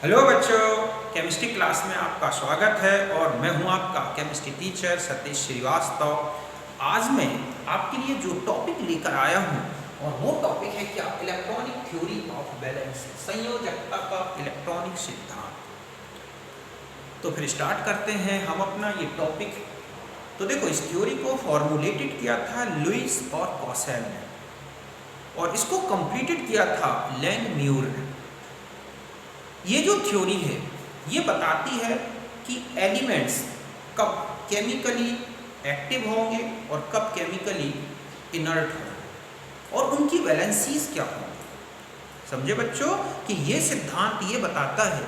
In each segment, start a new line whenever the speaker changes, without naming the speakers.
Hello बच्चों, chemistry class में आपका स्वागत है और मैं हूं आपका केमिस्ट्री टीचर सतीश श्रीवास्तव। आज मैं आपके लिए जो टॉपिक लेकर आया हूं और वो टॉपिक है क्या इलेक्ट्रॉनिक थ्योरी ऑफ बैलेंस, संयोजकता का इलेक्ट्रॉनिक सिद्धांत। तो फिर स्टार्ट करते हैं हम अपना ये टॉपिक। तो देखो, इस थ्योरी को फॉर्मुलेटेड किया था लुईस और कॉसेल ने और इसको कंप्लीटेड किया था लैंगम्यूर ने। ये जो थ्योरी है ये बताती है कि एलिमेंट्स कब केमिकली एक्टिव होंगे और कब केमिकली इनर्ट होंगे और उनकी वैलेंसीज क्या होंगी। समझे बच्चों कि ये सिद्धांत ये बताता है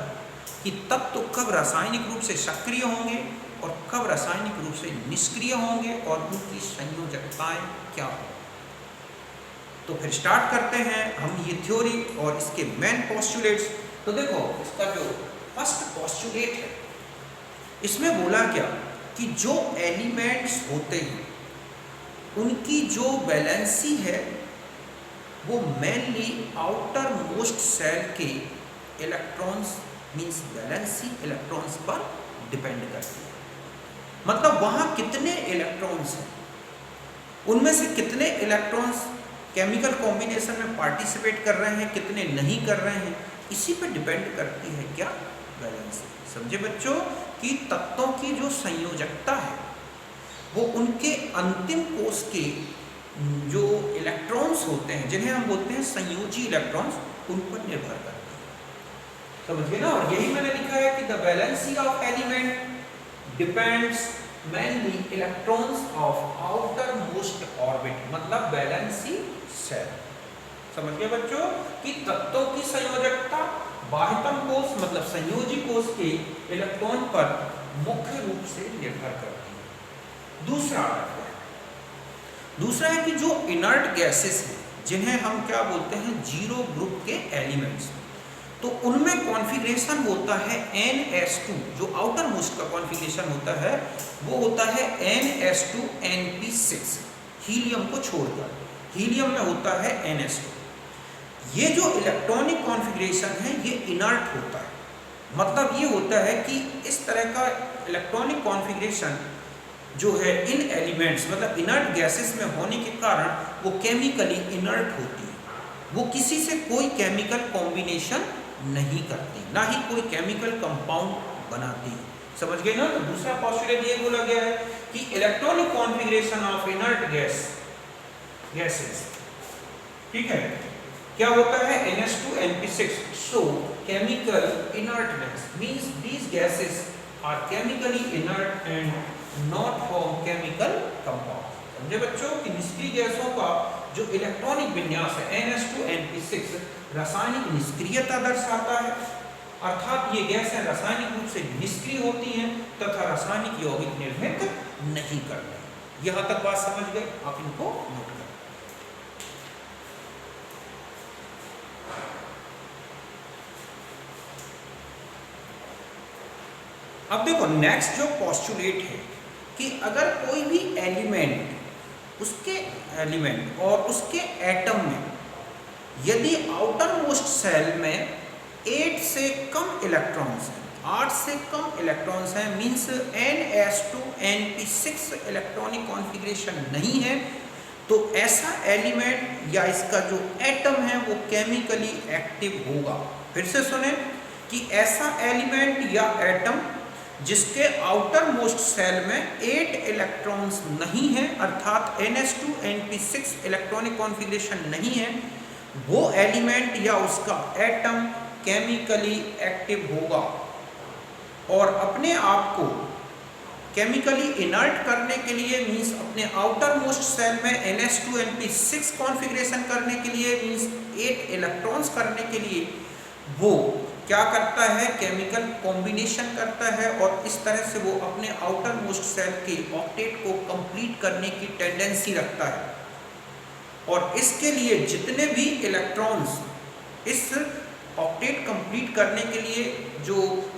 कि तत्व कब रासायनिक रूप से सक्रिय होंगे और कब रासायनिक रूप से निष्क्रिय होंगे और उनकी संयोजकताएं क्या होंगी। तो फिर स्टार्ट करते हैं हम ये थ्योरी और इसके मेन पोस्टुलेट्स। तो देखो, इसका जो फर्स्ट पोस्टुलेट है इसमें बोला क्या कि जो एलिमेंट्स होते हैं उनकी जो वैलेंसी है वो मेनली आउटर मोस्ट सेल के इलेक्ट्रॉन्स मींस वैलेंसी इलेक्ट्रॉन्स पर डिपेंड करती है। मतलब वहाँ कितने इलेक्ट्रॉन्स हैं, उनमें से कितने इलेक्ट्रॉन्स केमिकल कॉम्बिनेशन में पार्टिसिपेट कर रहे हैं, कितने नहीं कर रहे हैं, इसी पे डिपेंड करती है क्या बैलेंस। समझे बच्चों कि तत्वों की जो संयोजकता है वो उनके अंतिम कोष के जो इलेक्ट्रॉन्स होते हैं जिन्हें हम बोलते हैं संयोजी इलेक्ट्रॉन्स, उन पर निर्भर करती है। समझिए ना। और यही मैंने लिखा है कि the valency of element depends mainly electrons of outer most orbit, मतलब वैलेंसी सेल। समझ गए बच्चों कि तत्वों की संयोजकता बाह्यतम कोष मतलब संयोजी कोष के इलेक्ट्रॉन पर मुख्य रूप से निर्भर करती है। दूसरा है कि जो इनर्ट गैसेस हैं जिन्हें हम क्या बोलते हैं जीरो ग्रुप के एलिमेंट्स, तो उनमें कॉन्फ़िगरेशन होता है NS2। जो आउटर मोस्ट का कॉन्फ़िगरेशन होता है वो होता है NS2NP6, हीलियम को छोड़कर। हीलियम में होता है NS2। ये जो इलेक्ट्रॉनिक कॉन्फ़िगरेशन है ये इनर्ट होता है। मतलब ये होता है कि इस तरह का इलेक्ट्रॉनिक कॉन्फ़िगरेशन जो है इन एलिमेंट्स मतलब इनर्ट गैसेस में होने के कारण वो केमिकली इनर्ट होती है। वो किसी से कोई केमिकल कॉम्बिनेशन नहीं करती, ना ही कोई केमिकल कंपाउंड बनाती है। समझ गए ना। तो दूसरा पोस्टुलेट ये बोला गया है कि electronic configuration of inert gases, ठीक है, क्या होता है NS2NP6। So chemical inertness means these gases are chemically inert and not form chemical compound. समझे बच्चों कि निष्क्रिय गैसों का जो इलेक्ट्रॉनिक विन्यास है NS2NP6 रासायनिक निष्क्रियता दर्शाता है, अर्थात ये गैसें रासायनिक रूप से निष्क्रिय होती हैं तथा रासायनिक यौगिक निर्मित नहीं करते। यहां तक बात समझ गए, आप इनको नोट करें। अब देखो, नेक्स्ट जो पोस्टुलेट है कि अगर कोई भी एलिमेंट और उसके एटम में यदि आउटर मोस्ट सेल में 8 से कम इलेक्ट्रॉन्स हैं, 8 से कम इलेक्ट्रॉन्स हैं मींस NS2NP6 इलेक्ट्रॉनिक कॉन्फ़िगरेशन नहीं है, तो ऐसा एलिमेंट या इसका जो एटम है वो केमिकली एक्टिव होगा। फिर से सुने कि ऐसा एलिमेंट या एटम जिसके आउटर मोस्ट सेल में 8 इलेक्ट्रॉन्स नहीं है अर्थात NS2NP6 इलेक्ट्रॉनिक कॉन्फ़िगरेशन नहीं है, वो एलिमेंट या उसका एटम केमिकली एक्टिव होगा और अपने आप को केमिकली इनर्ट करने के लिए मींस अपने आउटर मोस्ट सेल में NS2NP6 कॉन्फ़िगरेशन करने के लिए मींस 8 इलेक्ट्रॉन्स करने के लिए वो क्या करता है, केमिकल कॉम्बिनेशन करता है और इस तरह से वो अपने आउटर मोस्ट सेल के ऑक्टेट को कंप्लीट करने की टेंडेंसी रखता है। और इसके लिए जितने भी इलेक्ट्रॉन्स इस ऑक्टेट कंप्लीट करने के लिए जो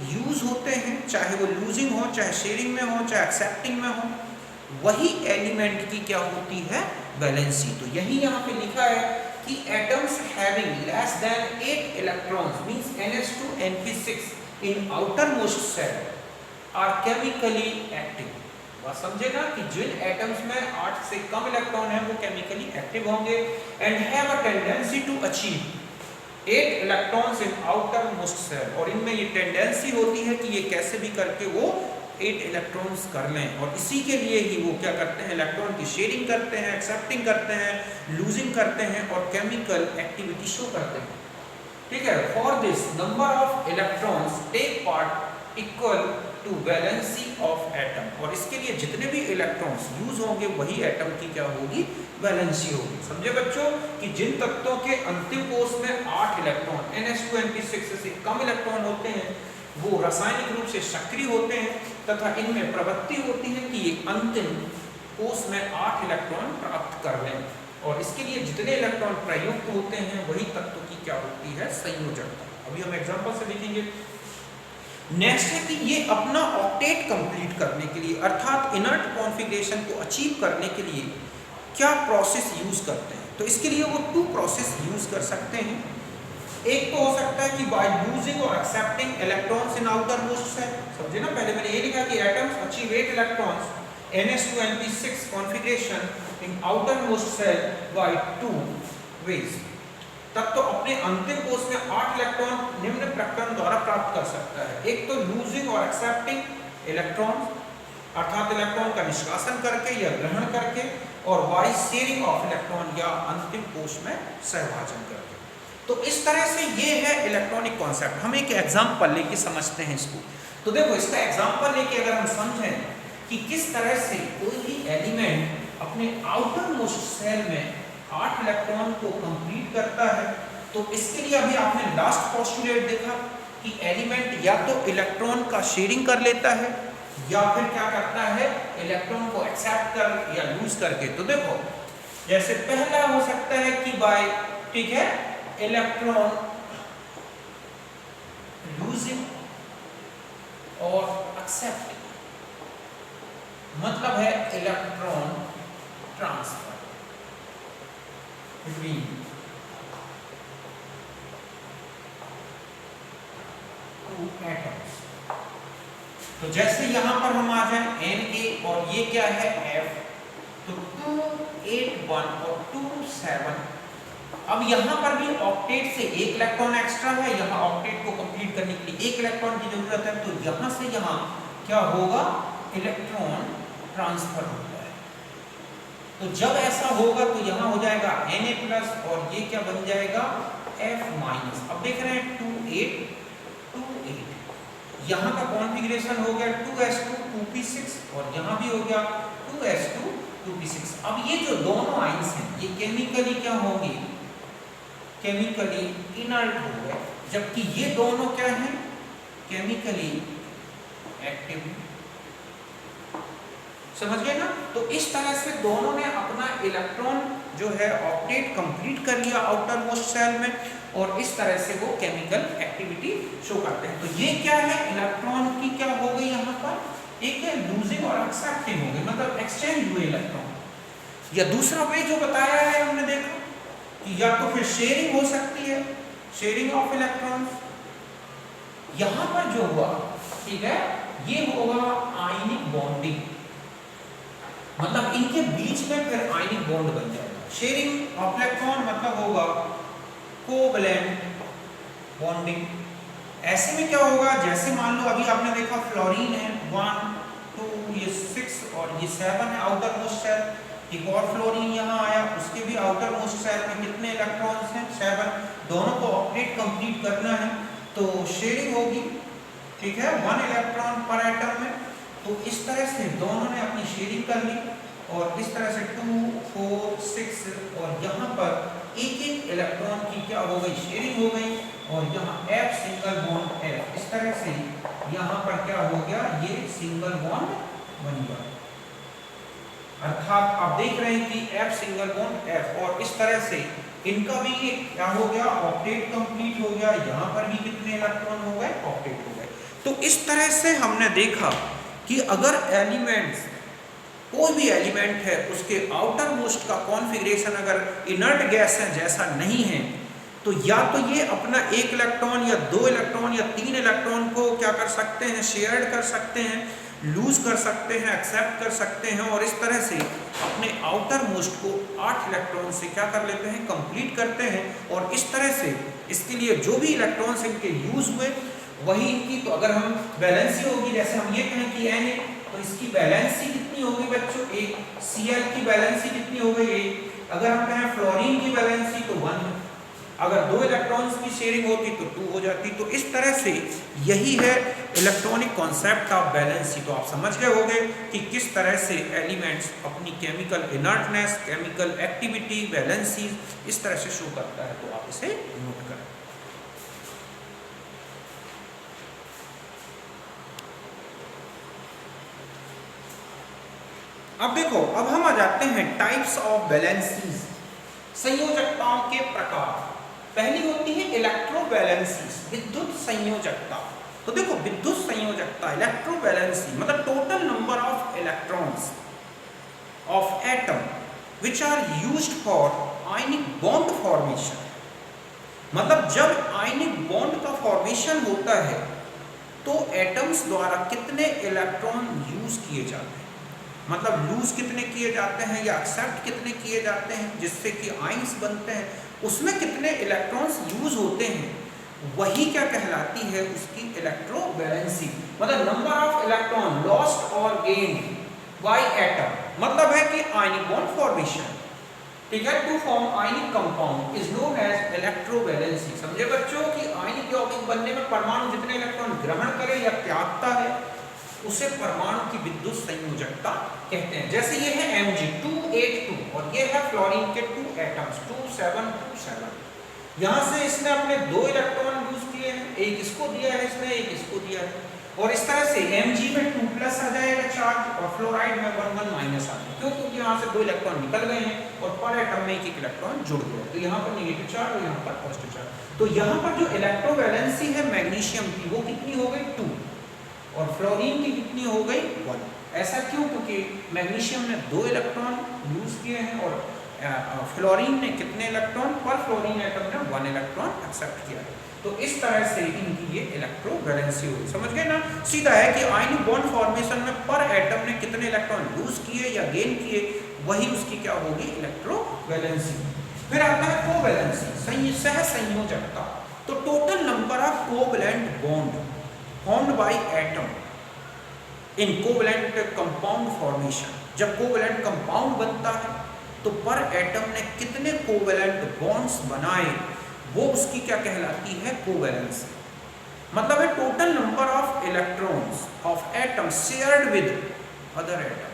यूज़ होते हैं, चाहे वो लूजिंग हो, चाहे शेयरिंग में हो, चाहे एक्सेप्टिंग में हो, वही एलिमेंट की क्या होती है, वैलेंसी। तो यही यहाँ पे लिखा है कि atoms having less than 8 electrons means NH2 NP6 in outer most shell are chemically active. बात समझे ना कि जिन एटम्स में 8 से कम इलेक्ट्रॉन है वो केमिकली एक्टिव होंगे and have a tendency to achieve 8 electrons in outer most shell, और इनमें ये टेंडेंसी होती है कि ये कैसे भी करके वो 8 इलेक्ट्रॉन्स कर लें, और इसी के लिए ही वो क्या करते हैं, इलेक्ट्रॉन की शेयरिंग करते हैं, एक्सेप्टिंग करते हैं, लूजिंग करते हैं और केमिकल एक्टिविटी शो करते हैं। ठीक है, for this number of electrons take part equal to valency of atom, और इसके लिए जितने भी इलेक्ट्रॉन्स यूज होंगे वही एटम की क्या होगी, वैलेंसी होगी। समझे बच्चों कि जिन तत्वों के अंतिम कोष में 8 इलेक्ट्रॉन NH2 NP6 से कम इलेक्ट्रॉन होते हैं वो रासायनिक रूप से सक्रिय होते हैं तथा इनमें प्रवृत्ति होती है कि ये अंतिम कोष में 8 इलेक्ट्रॉन प्राप्त कर लें, और इसके लिए जितने इलेक्ट्रॉन प्रयुक्त होते हैं वही तत्व की क्या होती है, संयोजकता। अभी हम एग्जांपल से देखेंगे। नेक्स्ट है कि ये अपना ऑक्टेट कंप्लीट करने के लिए अर्थात इनर्ट कॉन्फ़िगरेशन को अचीव करने के लिए क्या प्रोसेस यूज करते हैं, तो इसके लिए वो 2 प्रोसेस यूज कर सकते हैं। एक तो हो सकता है कि बाय लूजिंग और accepting electrons in outer most shell. समझे ना, पहले मैंने ये लिखा कि atoms achieve 8 electrons NH2 NP6 configuration in outer most shell by 2 ways. तब तो अपने अंतिम कोष में 8 इलेक्ट्रॉन निम्न प्रकरण द्वारा प्राप्त कर सकता है। एक तो लूजिंग और एक्सेप्टिंग इलेक्ट्रॉन अर्थात इलेक्ट्रॉन का निष्कासन करके या ग्रहण करके, और बाय शेयरिंग ऑफ इलेक्ट्रॉन या अंतिम कोष में सहभाजन करके। तो इस तरह से ये है इलेक्ट्रॉनिक कॉन्सेप्ट। हम एक एग्जाम्पल लेके समझते हैं इसको। तो देखो इसका एग्जाम्पल लेके अगर हम समझें कि किस तरह से कोई भी एलिमेंट अपने आउटर मोस्ट सेल में 8 इलेक्ट्रॉन को कंप्लीट करता है, तो इसके लिए अभी आपने लास्ट पोस्टुलेट देखा कि एलिमेंट या तो इलेक्ट्रॉन का शेयरिंग कर लेता है या फिर क्या करता है, इलेक्ट्रॉन को एक्सेप्ट कर या लूज करके। तो देखो जैसे पहला हो सकता है कि बाय, ठीक है, इलेक्ट्रॉन लूजिंग और एक्सेप्टिंग, मतलब है electron transfer between two atoms. तो जैसे यहां पर हम आ जाए Na और ये क्या है F, तो 2 8 1 और 2 7। अब यहां पर भी ऑक्टेट से 1 इलेक्ट्रॉन एक्स्ट्रा है, यहां ऑक्टेट को कंप्लीट करने के लिए 1 इलेक्ट्रॉन की जरूरत है, तो यहां से यहां क्या होगा, इलेक्ट्रॉन ट्रांसफर होता है। तो जब ऐसा होगा तो यहां हो जाएगा Na+ और ये क्या बन जाएगा F-। अब देख रहे हैं 2 8 2 8, यहां का कॉन्फ़िगरेशन हो गया 2s2 2p6 और यहां भी हो गया 2s2 2p6। अब ये जो दोनों आइंस हैं ये केमिकली क्या होंगे, केमिकली इनर्ट हो गए, जबकि ये दोनों क्या हैं, केमिकली एक्टिव। समझ गए ना। तो इस तरह से दोनों ने अपना इलेक्ट्रॉन जो है ऑक्टेट कंप्लीट कर लिया आउटर मोस्ट सेल में, और इस तरह से वो केमिकल एक्टिविटी शो करते हैं। तो ये क्या है, इलेक्ट्रॉन की क्या हो गई यहाँ पर, एक है लूजिंग और एक्सेप्टिंग हो गई, मतलब एक्सचेंज हुए इलेक्ट्रॉन। या दूसरा वे जो बताया है हमने देखा कि या तो फिर शेयरिंग हो सकती है, शेयरिंग ऑफ इलेक्ट्रॉन्स। यहां पर जो हुआ, ठीक है, ये होगा आयनिक बॉन्डिंग, मतलब इनके बीच में फिर आयनिक बॉन्ड बन जाएगा। शेयरिंग ऑफ इलेक्ट्रॉन मतलब होगा कोवैलेंट बॉन्डिंग। ऐसे में क्या होगा, जैसे मान लो अभी आपने देखा फ्लोरीन है 1 2, ये 6 और ये 7 है आउटर मोस्ट सेल। एक और फ्लोरीन यहाँ आया, उसके भी आउटर मोस्ट सेल में कितने इलेक्ट्रॉन्स हैं, 7। दोनों को ऑक्टेट कंप्लीट करना है तो शेयरिंग होगी, ठीक है, 1 इलेक्ट्रॉन पर एटम में। तो इस तरह से दोनों ने अपनी शेयरिंग कर ली, और इस तरह से 2 4 6 और यहाँ पर एक एक इलेक्ट्रॉन की क्या हो गई, शेयरिंग हो गई, और यहाँ F सिंगल बॉन्ड F, इस तरह से यहाँ पर क्या हो गया, ये सिंगल बॉन्ड बन गया। अर्थात आप देख रहे हैं कि F सिंगल बॉन्ड F, और इस तरह से इनका भी ये क्या हो गया, ऑक्टेट कंप्लीट हो गया। यहाँ पर भी कितने इलेक्ट्रॉन हो गए, ऑक्टेट हो गए। तो इस तरह से हमने देखा कि अगर एलिमेंट्स कोई भी एलिमेंट है उसके आउटर मोस्ट का कॉन्फ़िगरेशन अगर इनर्ट गैस है जैसा नहीं है तो या तो ये अपना एक इलेक्ट्रॉन या दो इलेक्ट्रॉन या तीन इलेक्ट्रॉन को क्या कर सकते हैं, शेयर कर सकते हैं, लूज कर सकते हैं, एक्सेप्ट कर सकते हैं और इस तरह से अपने आउटर मोस्ट को 8 इलेक्ट्रॉन से क्या कर लेते हैं, कंप्लीट करते हैं। और इस तरह से इसके लिए जो भी इलेक्ट्रॉन्स इनके यूज हुए वही इनकी, तो अगर हम बैलेंसी होगी, जैसे हम ये कहें कि N है तो इसकी बैलेंसी कितनी होगी बच्चों, एक Cl की बैलेंसी कितनी हो गई, एक। अगर हम कहें फ्लोरीन की बैलेंसी तो 1 है, अगर दो इलेक्ट्रॉन्स की शेयरिंग होती तो 2 हो जाती। तो इस तरह से यही है इलेक्ट्रॉनिक कॉन्सेप्ट ऑफ बैलेंसी। तो आप समझ गए होंगे कि किस तरह से एलिमेंट्स अपनी chemical inertness, chemical activity, valency इस तरह से शो करता है। तो आप इसे नोट करें। अब देखो, अब हम आ जाते हैं टाइप्स ऑफ बैलेंसीज, संयोजकताओं के प्रकार। पहली होती है इलेक्ट्रोवैलेंसीज, विद्युत संयोजकता। तो देखो, विद्युत संयोजकता इलेक्ट्रोवैलेंसी मतलब total number of electrons of atom which are used for ionic bond formation. मतलब जब आयनिक बॉन्ड का फॉर्मेशन होता है तो एटम्स द्वारा कितने इलेक्ट्रॉन यूज किए जाते हैं, मतलब लूज कितने किए जाते हैं या एक्सेप्ट कितने किए जाते हैं जिससे कि आयंस बनते हैं, उसमें कितने इलेक्ट्रॉन्स यूज होते हैं, वही क्या कहलाती है उसकी इलेक्ट्रोवैलेंसी। मतलब नंबर ऑफ इलेक्ट्रॉन लॉस्ट और गेन्ड बाय एटम, मतलब है कि आयनिक बॉन्ड फॉर्मेशन, ठीक है, to form ionic compound is known as electrovalency. समझे बच्चों कि आयनिक यौगिक बनने में परमाणु जितने इलेक्ट्रॉन ग्रहण करे या त्यागता है उसे परमाणु की विद्युत संयोजकता कहते हैं। जैसे ये है Mg282 और ये है फ्लोरीन के 2 एटम्स 2727। यहाँ से इसने अपने 2 इलेक्ट्रॉन यूज किए हैं, एक इसको दिया है इसने, एक इसको दिया है, और इस तरह से Mg में 2+ आ जाएगा चार्ज और फ्लोराइड में 1 माइनस आ जाएगा। क्यों? क्योंकि यहाँ से 2 इलेक्ट्रॉन निकल गए हैं और पर एटम में एक इलेक्ट्रॉन जुड़ गया, तो यहाँ पर नेगेटिव चार्ज और यहाँ पर पॉजिटिव चार्ज। तो यहाँ पर जो इलेक्ट्रोवैलेंसी है मैग्नीशियम की वो कितनी हो गई 2 और फ्लोरीन की कितनी हो गई 1। ऐसा क्यों? क्योंकि मैग्नीशियम ने 2 इलेक्ट्रॉन यूज किए हैं और फ्लोरीन ने कितने इलेक्ट्रॉन, पर फ्लोरीन एटम ने 1 इलेक्ट्रॉन एक्सेप्ट किया है। तो इस तरह से इनकी ये इलेक्ट्रोवैलेंसी हुई। समझ गए ना? सीधा है कि आयनिक बॉन्ड फॉर्मेशन में पर एटम ने कितने इलेक्ट्रॉन लूज किए या गेन किए, वही उसकी क्या होगी, इलेक्ट्रोवैलेंसी। फिर आता है कोवैलेंसी, सह संयोजकता। तो total number of covalent bond formed by atom in covalent compound formation। जब कोवैलेंट कंपाउंड बनता है तो पर एटम ने कितने कोवैलेंट बॉन्ड्स बनाए, वो उसकी क्या कहलाती है, कोवैलेंसी। मतलब है total number of electrons of atom shared with other atoms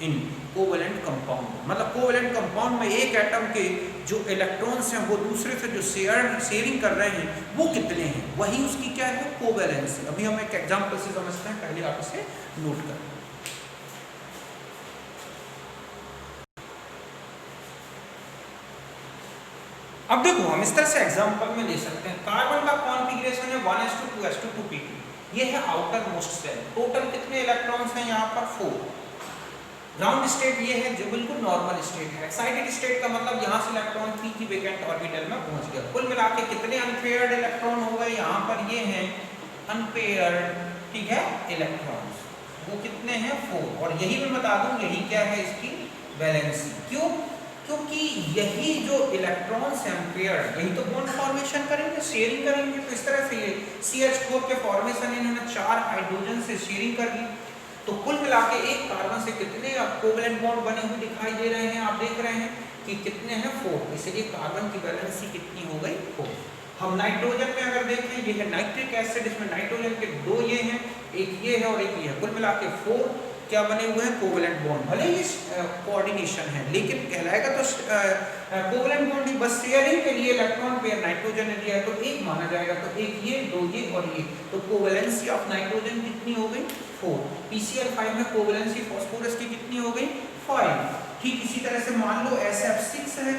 in covalent compound. मतलब कोवैलेंट कंपाउंड में एक एटम के जो इलेक्ट्रॉन्स हैं वो दूसरे से जो शेयरिंग कर रहे हैं वो कितने हैं, वही उसकी क्या है, कोवैलेंसी। अभी हम एक एग्जांपल से समझते हैं, पहले आप इसे नोट करें। अब देखो, हम इस तरह से एग्जांपल में ले सकते हैं, कार्बन का कॉन्फ़िगरेशन है 1s2 2s2 2p2, ये है आउटर मोस्ट सेल। टोटल कितने इलेक्ट्रॉन्स हैं यहाँ पर 4। ग्राउंड स्टेट ये है जो बिल्कुल नॉर्मल स्टेट है। एक्साइटेड स्टेट का मतलब यहाँ से इलेक्ट्रॉन p की वैकेंट ऑर्बिटल में पहुंच गया। कुल मिला के कितने अनपेयर्ड इलेक्ट्रॉन हो गए, यहाँ पर ये हैं अनपेयर्ड, ठीक है, इलेक्ट्रॉन्स। वो कितने हैं 4। और यही मैं बता दूं, यही क्या है इसकी वैलेंसी। क्यों? क्योंकि यही जो इलेक्ट्रॉन्स हैं अनपेयर्ड, यही तो बॉन्ड फॉर्मेशन करेंगे, शेयरिंग करेंगे। तो इस तरह से ये CH4 के फॉर्मेशन इन्होंने 4 हाइड्रोजन से शेयरिंग कर ली। तो कुल मिला के एक कार्बन से कितने कोवैलेंट बॉन्ड बने हुए दिखाई दे रहे हैं, आप देख रहे हैं कि कितने हैं 4। इसलिए कार्बन की वैलेंसी कितनी हो गई 4। हम नाइट्रोजन में अगर देखें, ये है नाइट्रिक एसिड, इसमें नाइट्रोजन के 2 ये हैं, एक ये है और एक ये है। कुल मिला के 4 क्या बने हुए हैं, कोवैलेंट बॉन्ड। भले ही कोऑर्डिनेशन है लेकिन कहलाएगा तो कोवैलेंट बॉन्ड ही, बस शेयरिंग के लिए इलेक्ट्रॉन पेयर नाइट्रोजन ने दिया है तो एक माना जाएगा। तो एक ये, 2 ये और ये। तो कोवैलेंसी ऑफ नाइट्रोजन कितनी हो गई 4। PCl5 में कोवैलेंसी फास्फोरस की कितनी हो गई 5। ठीक इसी तरह से मान लो SF6 है,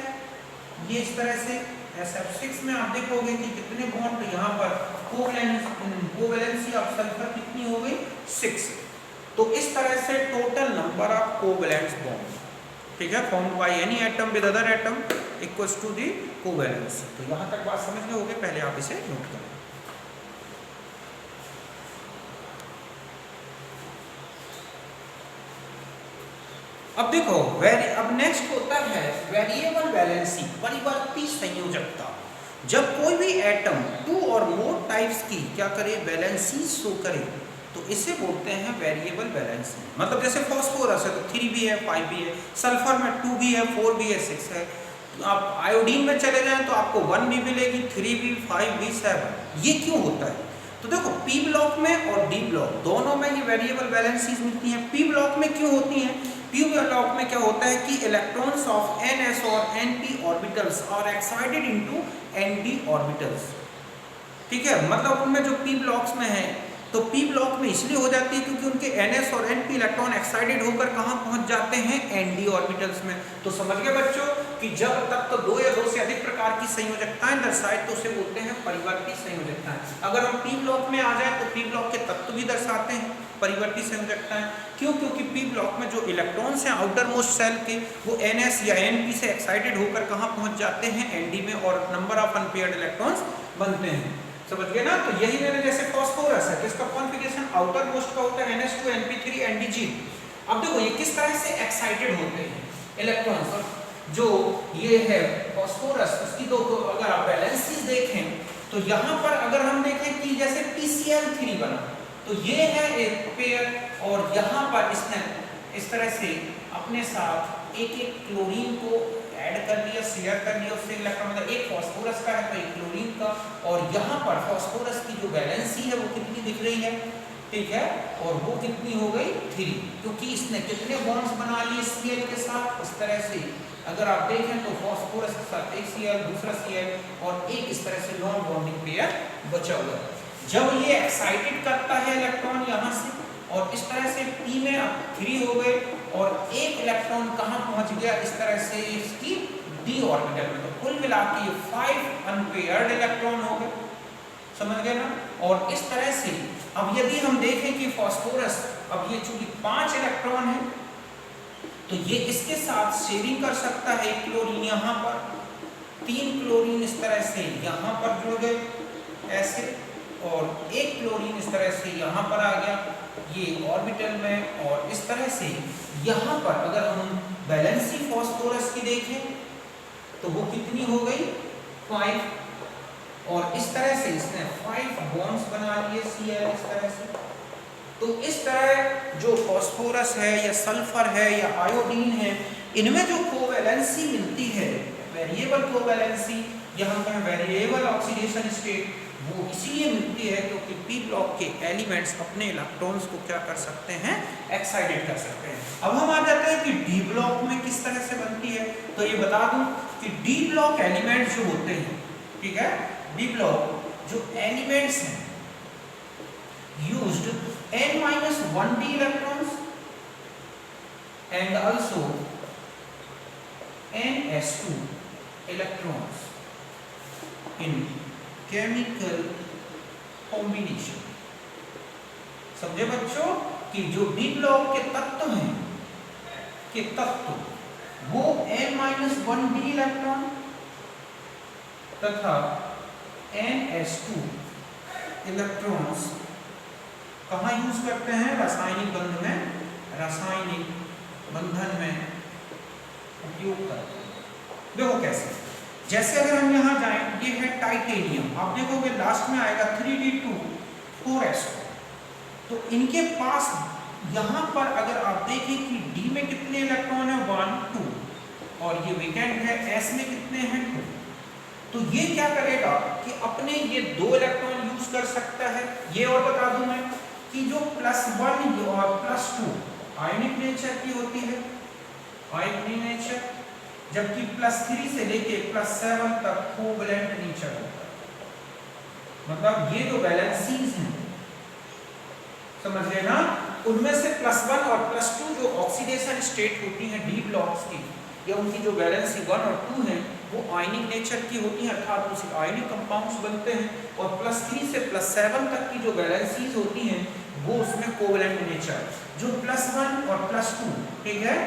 ये इस तरह से SF6 में आप देखोगे कि कितने बॉन्ड, यहाँ पर कोवैलेंसी ऑफ सल्फर कितनी हो गई 6। तो इस तरह से total number of covalent bond, ठीक है, formed by any atom with other atom equals to the covalency. तो यहाँ तक बात समझ गए होगे, पहले आप इसे नोट करें। अब देखो अब नेक्स्ट होता है वेरिएबल वैलेंसी, परिवर्ती संयोजकता। जब कोई भी एटम 2 और मोर टाइप्स की क्या करे, वैलेंसी शो करे, तो इसे बोलते हैं वेरिएबल वैलेंसी। मतलब जैसे फास्फोरस है तो 3 भी है 5 भी है, सल्फर में 2 भी है 4 भी है 6 है, तो आप आयोडीन में चले जाएं तो आपको 1 भी मिलेगी, 3 भी, 5 भी, 7। ये क्यों होता है? तो देखो पी ब्लॉक में और डी ब्लॉक दोनों में ये वेरिएबल वैलेंसीज मिलती हैं। पी ब्लॉक में क्यों होती हैं? पी ब्लॉक में क्या होता है कि इलेक्ट्रॉन्स ऑफ ns और np orbitals are excited into nd orbitals, ठीक है। मतलब उनमें जो पी ब्लॉक्स में है, तो पी ब्लॉक में इसलिए हो जाती है क्योंकि उनके ns और np इलेक्ट्रॉन एक्साइटेड होकर कहाँ पहुंच जाते हैं, nd ऑर्बिटल्स में। तो समझ गए बच्चों कि जब तक तो 2 या 2 से अधिक प्रकार की संयोजकताएं दर्शाए तो उसे बोलते हैं परिवर्ती संयोजकताएं। अगर हम पी ब्लॉक में आ जाए तो पी ब्लॉक के तत्व भी दर्शाते हैं परिवर्ती संयोजकताएं। क्यों? क्योंकि पी ब्लॉक में जो इलेक्ट्रॉन्स हैं आउटर मोस्ट सेल के, वो ns या np से एक्साइटेड होकर कहाँ पहुंच जाते हैं, nd में, और नंबर ऑफ अनपेयर्ड इलेक्ट्रॉन्स बनते हैं। समझ गए ना? तो यही मैंने जैसे फास्फोरस है, इसका कॉन्फ़िगरेशन आउटर मोस्ट का होता है ns2 np3 ndg। अब देखो ये किस तरह से एक्साइटेड होते हैं इलेक्ट्रॉन्स। जो ये है फास्फोरस, उसकी दो अगर आप वैलेंसीज देखें तो यहाँ पर अगर हम देखें कि जैसे PCl3 बना, तो ये है एक पेयर, और यहाँ पर इसने इस तरह से अपने साथ एक क्लोरीन को ऐड कर लिया, शेयर कर लिया उससे इलेक्ट्रॉन। मतलब एक फास्फोरस का है तो एक क्लोरीन का, और यहाँ पर फास्फोरस की जो वैलेंसी है वो कितनी दिख रही है, ठीक है, और वो कितनी हो गई 3, क्योंकि इसने कितने बॉन्ड्स बना लिए Cl के साथ। इस तरह से अगर आप देखें तो फास्फोरस के साथ एक Cl, दूसरा Cl और एक इस तरह से नॉन बॉन्डिंग पेयर बचा हुआ है। जब ये एक्साइटेड करता है इलेक्ट्रॉन यहाँ से, और इस तरह से P में 3 हो गए, और एक इलेक्ट्रॉन कहाँ पहुँच गया, इस तरह से इसकी D ऑर्बिटल में। तो कुल मिला के 5 अनपेयर्ड इलेक्ट्रॉन हो गए, समझ गए ना। और इस तरह से अब यदि हम देखें कि फास्फोरस, अब ये चूंकि 5 इलेक्ट्रॉन है तो ये इसके साथ शेयरिंग कर सकता है। एक क्लोरीन यहाँ पर, 3 क्लोरीन इस तरह से यहाँ पर जुड़ गए ऐसे, और एक क्लोरीन इस तरह से यहाँ पर आ गया ये ऑर्बिटल में। और इस तरह से यहाँ पर अगर हम वैलेंसी फास्फोरस की देखें तो वो कितनी हो गई 5, और इस तरह से इसने 5 बॉन्ड्स बना लिए Cl इस तरह से। तो इस तरह जो फास्फोरस है या सल्फर है या आयोडीन है, इनमें जो कोवैलेंसी मिलती है, वेरिएबल कोवैलेंसी या हम कहें वेरिएबल ऑक्सीडेशन स्टेट, वो इसीलिए मिलती है क्योंकि पी ब्लॉक के एलिमेंट्स अपने इलेक्ट्रॉन्स को क्या कर सकते हैं, एक्साइटेड कर सकते हैं। अब हम आ जाते हैं कि डी ब्लॉक में किस तरह से बनती है। तो ये बता दूं कि डी ब्लॉक एलिमेंट्स जो होते हैं, ठीक है, डी ब्लॉक जो एलिमेंट्स हैं used n-1d electrons and also ns2 electrons in chemical combination। समझे बच्चों कि जो डी ब्लॉक के तत्व हैं वो n-1d इलेक्ट्रॉन तथा ns2 इलेक्ट्रॉन्स कहाँ यूज करते हैं, रासायनिक बंधन में उपयोग करते हैं। देखो कैसे, जैसे अगर हम यहाँ जाएं, ये है टाइटेनियम, आप देखोगे लास्ट में आएगा 3d2 4s2। तो इनके पास यहाँ पर अगर आप देखें कि D में कितने इलेक्ट्रॉन है 1 2, और ये वेकेंट है, S में कितने हैं 2। तो ये क्या करेगा कि अपने ये 2 इलेक्ट्रॉन यूज कर सकता है। ये और बता दूं मैं कि जो +1 और +2 आयनिक नेचर की होती है, आयनिक नेचर, जबकि +3 से लेके +7 तक कोवैलेंट नेचर होता है। मतलब ये जो वैलेंसीज हैं, समझ रहे ना, उनमें से +1 और +2 जो ऑक्सीडेशन स्टेट होती हैं डी ब्लॉक्स की, या उनकी जो वैलेंसी 1 और 2 है वो आयनिक नेचर की होती हैं, अर्थात उनसे आयनिक कंपाउंड्स बनते हैं। और +3 से +7 तक की जो वैलेंसीज होती हैं वो उसमें कोवेलेंट नेचर, जो +1 और +2, ठीक है,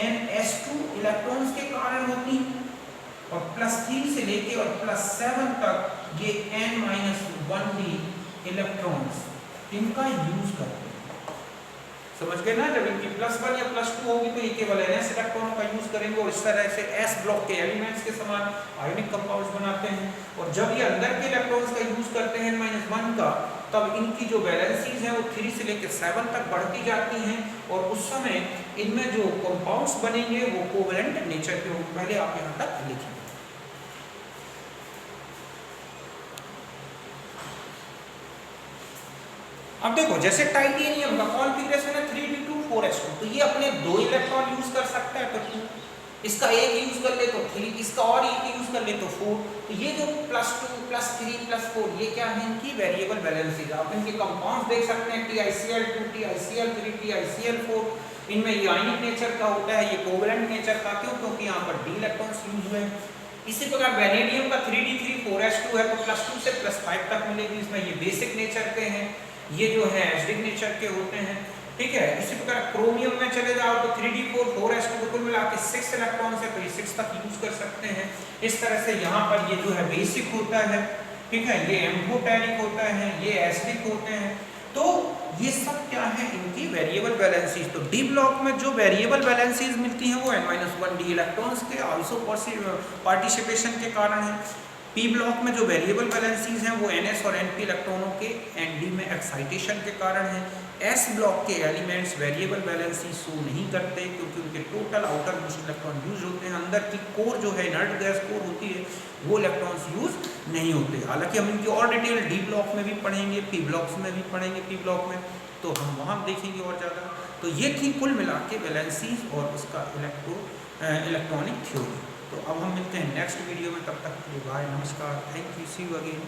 NS2 इलेक्ट्रॉन्स के कारण होती हैं, और +3 से लेके और +7 तक ये N-1d इलेक्ट्रॉन्स इनका यूज करते हैं। समझ गए ना, जब इनकी +1 या +2 होगी तो ये केवल NS इलेक्ट्रॉनों का यूज करेंगे और इस तरह से S ब्लॉक के एलिमेंट्स के समान आयोनिक कंपाउंड्स बनाते हैं। और जब ये अंदर के इलेक्ट्रॉन्स का यूज करते हैं N-1 का, तब इनकी जो वैलेंसीज हैं वो 3 से लेकर 7 तक बढ़ती जाती हैं और उस समय इनमें जो कंपाउंड्स बनेंगे वो कोवेलेंट नेचर के होंगे। पहले आप यहाँ तक लिखिए। अब देखो, जैसे टाइटेनियम का कॉन्फ़िगरेशन है 3d2 4s2, तो ये अपने 2 इलेक्ट्रॉन यूज कर सकता है तो 2, इसका एक यूज कर ले तो 3, इसका और एक यूज कर ले तो 4। तो ये जो +2 +3 +4 ये क्या है, इनकी वेरिएबल वैलेंसीज। आप इनके कंपाउंड्स देख सकते हैं, TiCl2 TiCl3 TiCl4, इनमें ये आयनिक नेचर का होता है, ये कोवेलेंट नेचर का, क्यों, क्योंकि यहाँ पर d इलेक्ट्रॉन्स यूज हुए हैं। इसी प्रकार वेनेडियम का 3d3 4s2 है तो +2 से +5 तक मिलेगी, इसमें ये बेसिक नेचर के हैं, ये जो है एसिडिक नेचर के होते हैं, ठीक है। इसी प्रकार क्रोमियम में चले जाओ तो 3d4 4s2 कुल मिला के 6 इलेक्ट्रॉन्स है तो ये 6 तक यूज कर सकते हैं। इस तरह से यहाँ पर ये जो है बेसिक होता है, ठीक है, ये एम्फोटेरिक होता है, ये एसिडिक होते हैं। तो ये सब क्या है, इनकी वेरिएबल वैलेंसीज। तो डी ब्लॉक में जो वेरिएबल वैलेंसीज मिलती हैं वो N-1d इलेक्ट्रॉन्स के आइसो पार्टिसिपेशन के कारण है। पी ब्लॉक में जो वेरिएबल वैलेंसीज हैं वो NS और NP इलेक्ट्रॉनों के ND में एक्साइटेशन के कारण है। S ब्लॉक के एलिमेंट्स वेरिएबल वैलेंसी शो नहीं करते क्योंकि उनके total outer most electron use होते हैं, अंदर की कोर जो है इनर्ट गैस कोर होती है वो इलेक्ट्रॉन्स यूज नहीं होते। हालांकि हम इनकी और डिटेल डी ब्लॉक में भी पढ़ेंगे, पी ब्लॉक्स में भी पढ़ेंगे, पी ब्लॉक में तो हम वहाँ देखेंगे और ज़्यादा। तो ये थी कुल मिला के वैलेंसीज और उसका इलेक्ट्रॉनिक थ्योरी। तो अब हम मिलते हैं नेक्स्ट वीडियो में, तब तक के लिए बाय, नमस्कार, thank you, see you again.